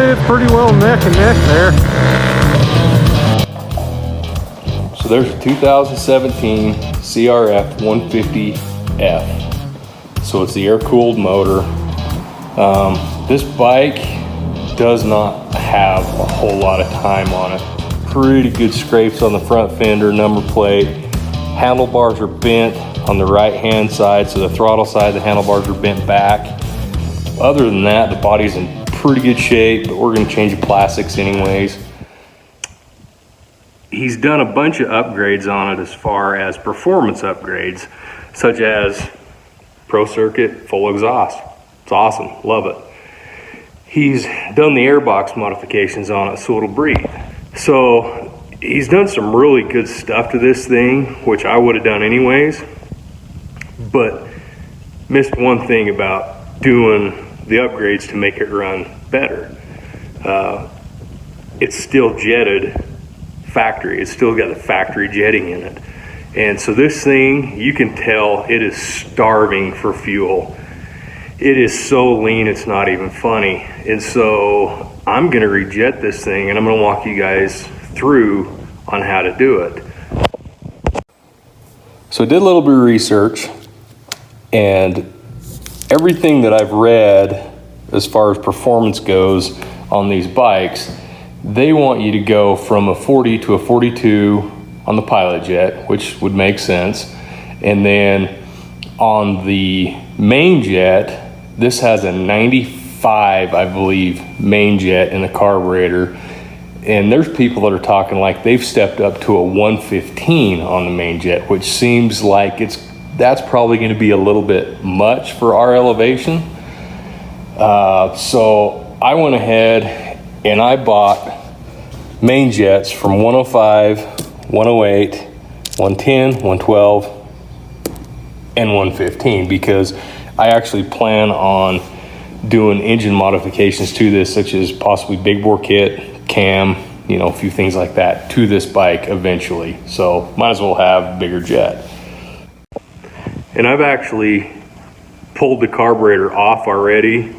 it's pretty well neck and neck there. So there's a 2017 CRF 150F. So it's the air-cooled motor. This bike does not have a whole lot of time on it. Pretty good scrapes on the front fender, number plate. Handlebars are bent on the right-hand side, so the throttle side, the handlebars are bent back. Other than that, the body's in pretty good shape, but we're gonna change the plastics anyways. He's done a bunch of upgrades on it as far as performance upgrades, such as Pro Circuit, full exhaust. It's awesome, love it. He's done the airbox modifications on it so it'll breathe. So he's done some really good stuff to this thing, which I would have done anyways, but missed one thing about doing the upgrades to make it run better. It's still jetted factory. It's still got the factory jetting in it. And so this thing, you can tell it is starving for fuel. It is so lean, it's not even funny. And so I'm gonna rejet this thing and I'm gonna walk you guys through on how to do it. So I did a little bit of research, and everything that I've read as far as performance goes on these bikes, they want you to go from a 40 to a 42 on the Pilot Jet, which would make sense. And then on the main jet, this has a 95, I believe, main jet in the carburetor. And there's people that are talking like they've stepped up to a 115 on the main jet, which seems like that's probably going to be a little bit much for our elevation. So I went ahead and I bought main jets from 105, 108, 110, 112, and 115 because I actually plan on doing engine modifications to this, such as possibly big bore kit, cam, a few things like that to this bike eventually. So might as well have bigger jet. And I've actually pulled the carburetor off already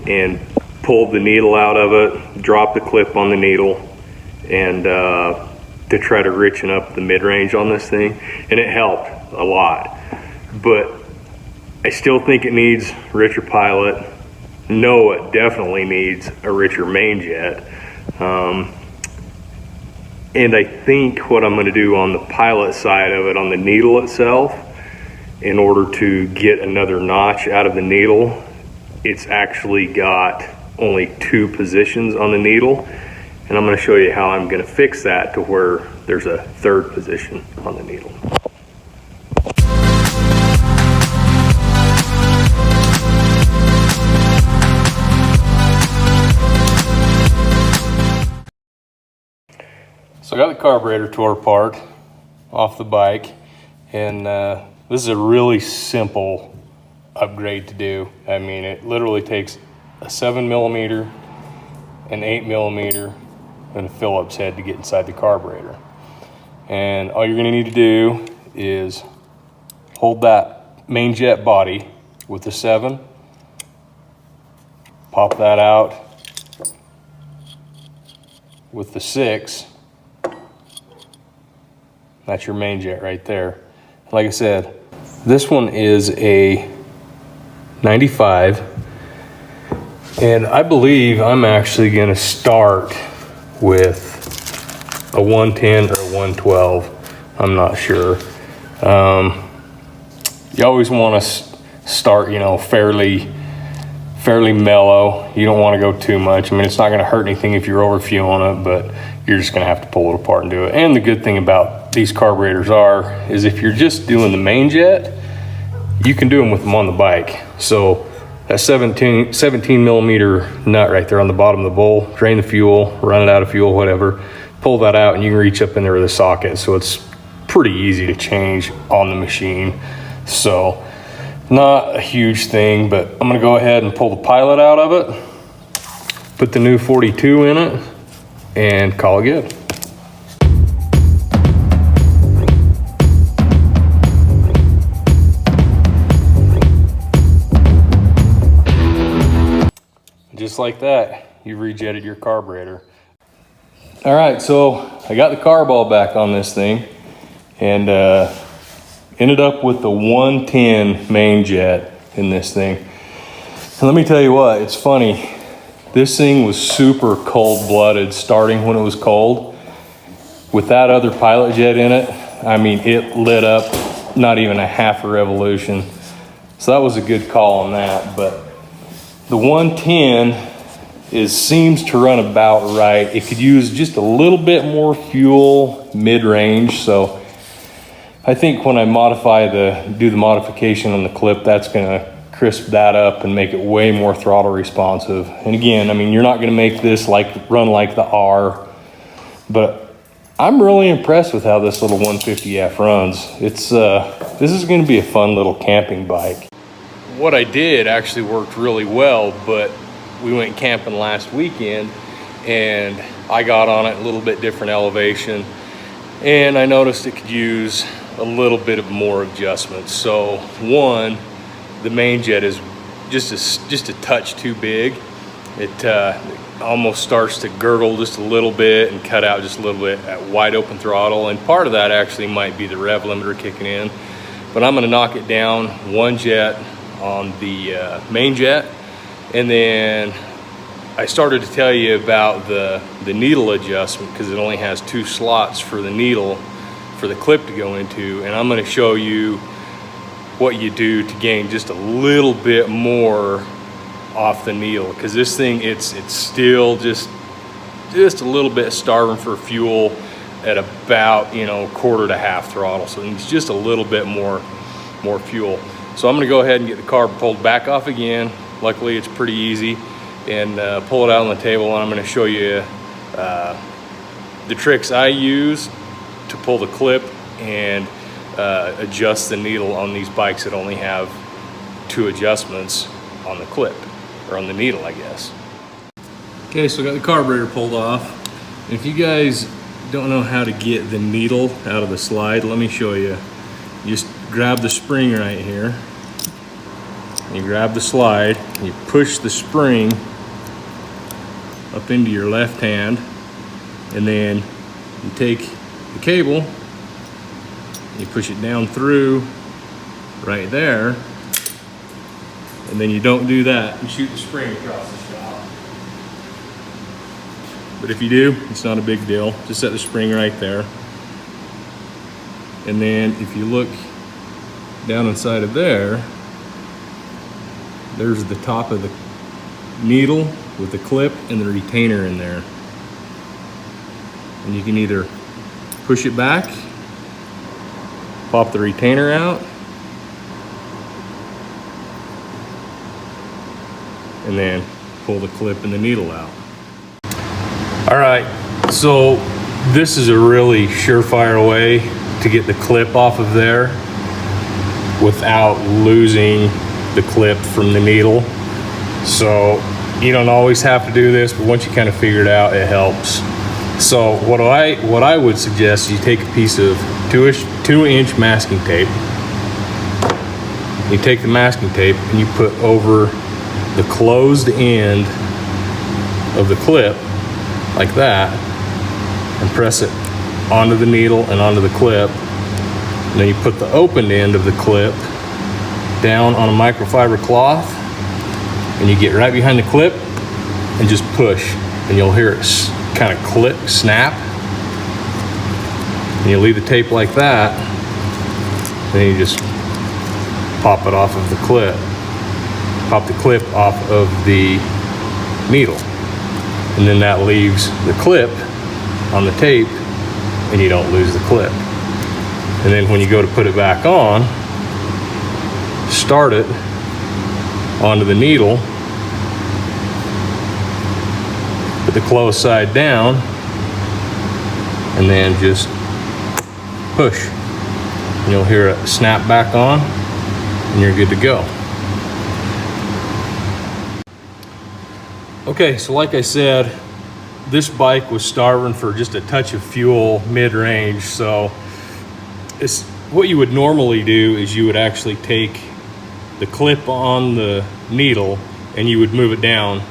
and pulled the needle out of it, dropped the clip on the needle, and to try to richen up the mid-range on this thing, and it helped a lot. But I still think it needs richer pilot. No, it definitely needs a richer main jet. And I think what I'm going to do on the pilot side of it, on the needle itself, in order to get another notch out of the needle, it's actually got only 2 positions on the needle. And I'm going to show you how I'm going to fix that to where there's a 3rd position on the needle. So I got the carburetor tore apart off the bike, and this is a really simple upgrade to do. I mean, it literally takes a 7mm, an 8mm, and a Phillips head to get inside the carburetor. And all you're gonna need to do is hold that main jet body with the 7, pop that out with the 6. That's your main jet right there. Like I said, this one is a 95, and I believe I'm actually gonna start with a 110 or a 112. I'm not sure. You always want to start, fairly mellow. You don't want to go too much. I mean, it's not going to hurt anything if you're over fueling it, but you're just going to have to pull it apart and do it. And the good thing about these carburetors is if you're just doing the main jet, you can do them with them on the bike. So that 17mm nut right there on the bottom of the bowl, drain the fuel, run it out of fuel, whatever, pull that out, and you can reach up in there with a socket. So it's pretty easy to change on the machine. So not a huge thing, but I'm gonna go ahead and pull the pilot out of it, put the new 42 in it, and call it good. Just like that, you've rejetted your carburetor. All right, so I got the carb all back on this thing and ended up with the 110 main jet in this thing. And let me tell you what, it's funny. This thing was super cold-blooded starting when it was cold. With that other pilot jet in it, I mean, it lit up not even a half a revolution. So that was a good call on that. But the 110 seems to run about right. It could use just a little bit more fuel mid-range. So I think when I do the modification on the clip, that's gonna crisp that up and make it way more throttle responsive. And again, I mean, you're not gonna make this run like the R, but I'm really impressed with how this little 150F runs. This is gonna be a fun little camping bike. What I did actually worked really well, but we went camping last weekend and I got on it a little bit different elevation and I noticed it could use a little bit of more adjustments. So one, the main jet is just a touch too big. It almost starts to gurgle just a little bit and cut out just a little bit at wide open throttle. And part of that actually might be the rev limiter kicking in. But I'm gonna knock it down one jet on the main jet. And then I started to tell you about the needle adjustment because it only has 2 slots for the needle for the clip to go into. And I'm gonna show you what you do to gain just a little bit more off the needle, because this thing it's still just a little bit starving for fuel at about quarter to half throttle, so it's just a little bit more fuel. So I'm gonna go ahead and get the carb pulled back off again. Luckily it's pretty easy, and pull it out on the table, and I'm gonna show you the tricks I use to pull the clip and adjust the needle on these bikes that only have 2 adjustments on the clip, or on the needle, I guess. Okay, so I got the carburetor pulled off. If you guys don't know how to get the needle out of the slide, let me show you. You just grab the spring right here, you grab the slide, and you push the spring up into your left hand, and then you take the cable, you push it down through right there, and then you don't do that and shoot the spring across the shop. But if you do, it's not a big deal. Just set the spring right there. And then if you look down inside of there, there's the top of the needle with the clip and the retainer in there. And you can either push it back, pop the retainer out, and then pull the clip and the needle out. All right, so this is a really surefire way to get the clip off of there without losing the clip from the needle. So you don't always have to do this, but once you kind of figure it out, it helps. So what I would suggest is you take a piece of 2-inch masking tape. You take the masking tape and you put over the closed end of the clip like that, and press it onto the needle and onto the clip. And then you put the open end of the clip down on a microfiber cloth, and you get right behind the clip and just push, and you'll hear it kind of click, snap. And you leave the tape like that, then you just pop it off of the clip. Pop the clip off of the needle. And then that leaves the clip on the tape, and you don't lose the clip. And then when you go to put it back on, start it onto the needle, put the closed side down, and then just push. And you'll hear it snap back on, and you're good to go. Okay, so like I said, this bike was starving for just a touch of fuel mid-range. So what you would normally do is you would actually take the clip on the needle and you would move it down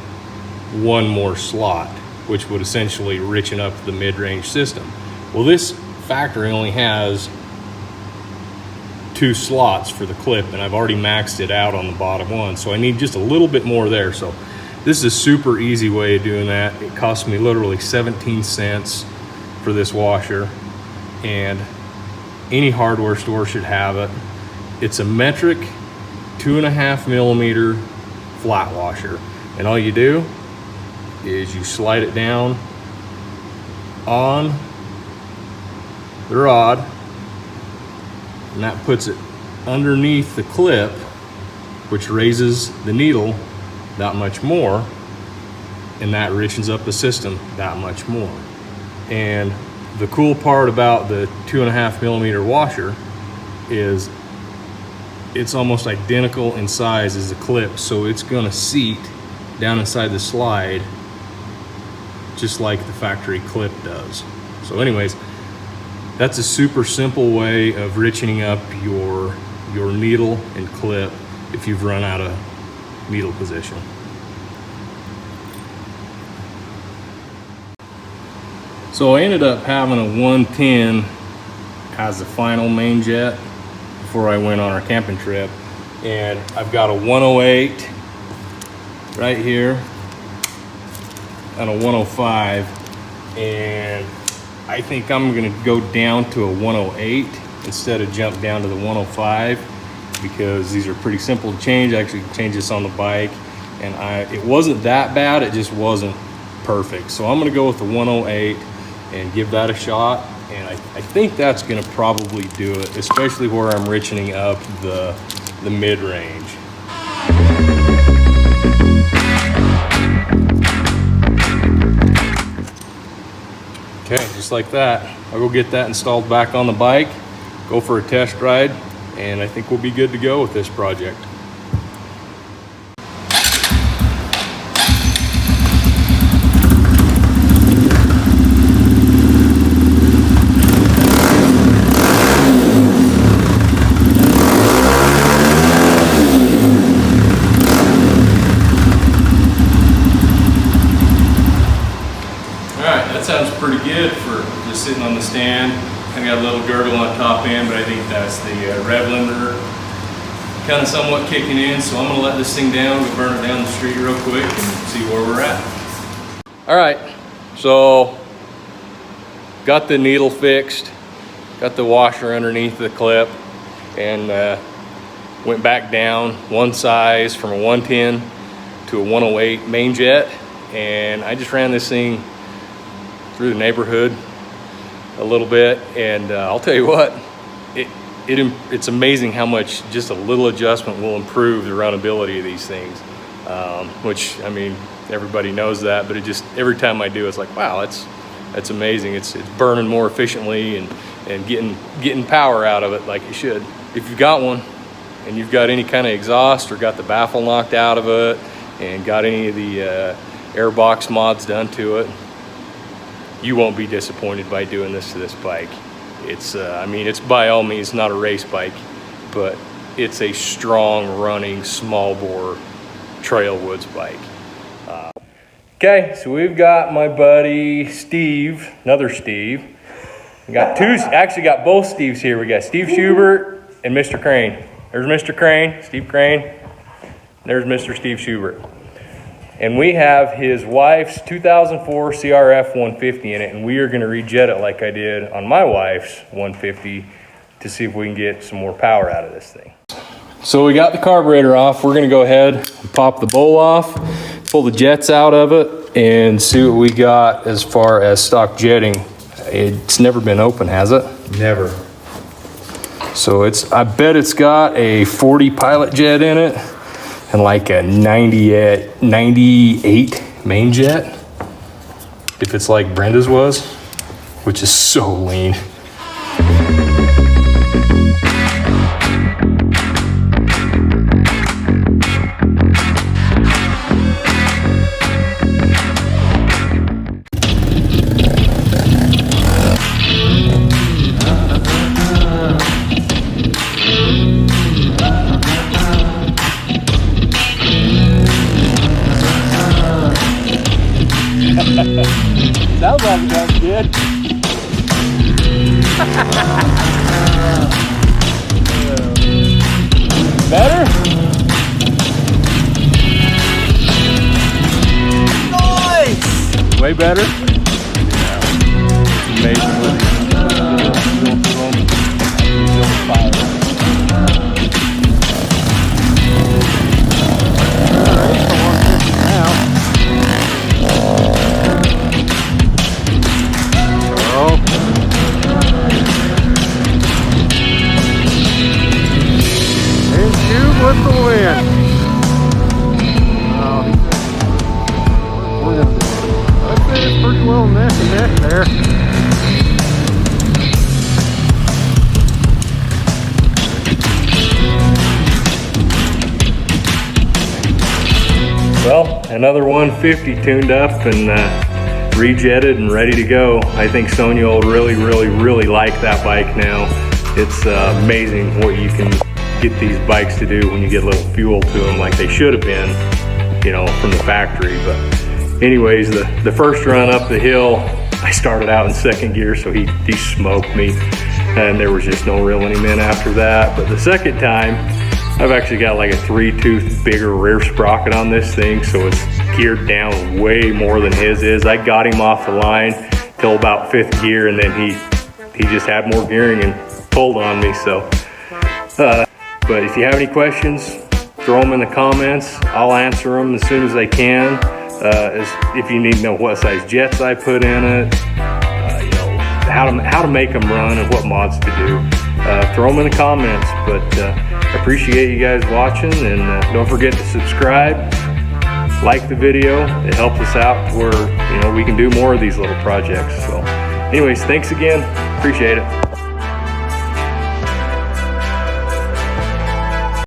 one more slot, which would essentially richen up the mid-range system. Well, this factory only has 2 slots for the clip, and I've already maxed it out on the bottom one, so I need just a little bit more there. So this is a super easy way of doing that. It cost me literally 17 cents for this washer, and any hardware store should have it. It's a metric 2.5 millimeter flat washer, and all you do is you slide it down on the rod, and that puts it underneath the clip, which raises the needle that much more, and that richens up the system that much more. And the cool part about the 2.5 millimeter washer is it's almost identical in size as the clip, so it's gonna seat down inside the slide just like the factory clip does. So anyways, that's a super simple way of richening up your needle and clip if you've run out of needle position. So I ended up having a 110 as the final main jet before I went on our camping trip, and I've got a 108 right here and a 105, and I think I'm gonna go down to a 108 instead of jump down to the 105, because these are pretty simple to change. I actually changed this on the bike, and it wasn't that bad, it just wasn't perfect. So I'm gonna go with the 108 and give that a shot, and I think that's gonna probably do it, especially where I'm richening up the mid-range. Okay, just like that. I'll go get that installed back on the bike, go for a test ride, and I think we'll be good to go with this project. That sounds pretty good for just sitting on the stand. Kind of got a little gurgle on top end, but I think that's the rev limiter kind of somewhat kicking in. So I'm gonna let this thing down, we'll burn it down the street real quick and see where we're at. All right, so got the needle fixed, got the washer underneath the clip, and went back down one size from a 110 to a 108 main jet, and I just ran this thing through the neighborhood a little bit, and I'll tell you what, it's amazing how much just a little adjustment will improve the runnability of these things, which, I mean, everybody knows that, but it just, every time I do, it's like, wow, that's amazing. It's burning more efficiently and getting power out of it like it should. If you've got one and you've got any kind of exhaust or got the baffle knocked out of it and got any of the airbox mods done to it, you won't be disappointed by doing this to this bike. It's, I mean, it's by all means not a race bike, but it's a strong running small bore trail woods bike. Okay, so we've got my buddy Steve, another Steve. We got actually got both Steves here. We got Steve Schubert and Mr. Crane. There's Mr. Crane, Steve Crane. There's Mr. Steve Schubert. And we have his wife's 2004 CRF 150 in it, and we are gonna rejet it like I did on my wife's 150 to see if we can get some more power out of this thing. So we got the carburetor off. We're gonna go ahead and pop the bowl off, pull the jets out of it, and see what we got as far as stock jetting. It's never been open, has it? Never. So I bet it's got a 40 pilot jet in it and like a 98 main jet, if it's like Brenda's was, which is so lean. Better? Nice! Way better? Yeah. Amazing with with the wind. I'd say it's pretty well neck and neck there. Well, another 150 tuned up and rejetted and ready to go. I think Sonia will really like that bike now. It's amazing what you can get these bikes to do when you get a little fuel to them, like they should have been, you know, from the factory. But anyways, the first run up the hill, I started out in second gear, so he smoked me, and there was just no reeling him in after that. But the second time, I've actually got like a 3-tooth bigger rear sprocket on this thing, so it's geared down way more than his is. I got him off the line till about 5th gear, and then he just had more gearing and pulled on me. So but if you have any questions, throw them in the comments. I'll answer them as soon as I can. If you need to know what size jets I put in it, you know, how to make them run and what mods to do, throw them in the comments. But I appreciate you guys watching, and don't forget to subscribe, like the video. It helps us out to where, you know, we can do more of these little projects. So anyways, thanks again. Appreciate it.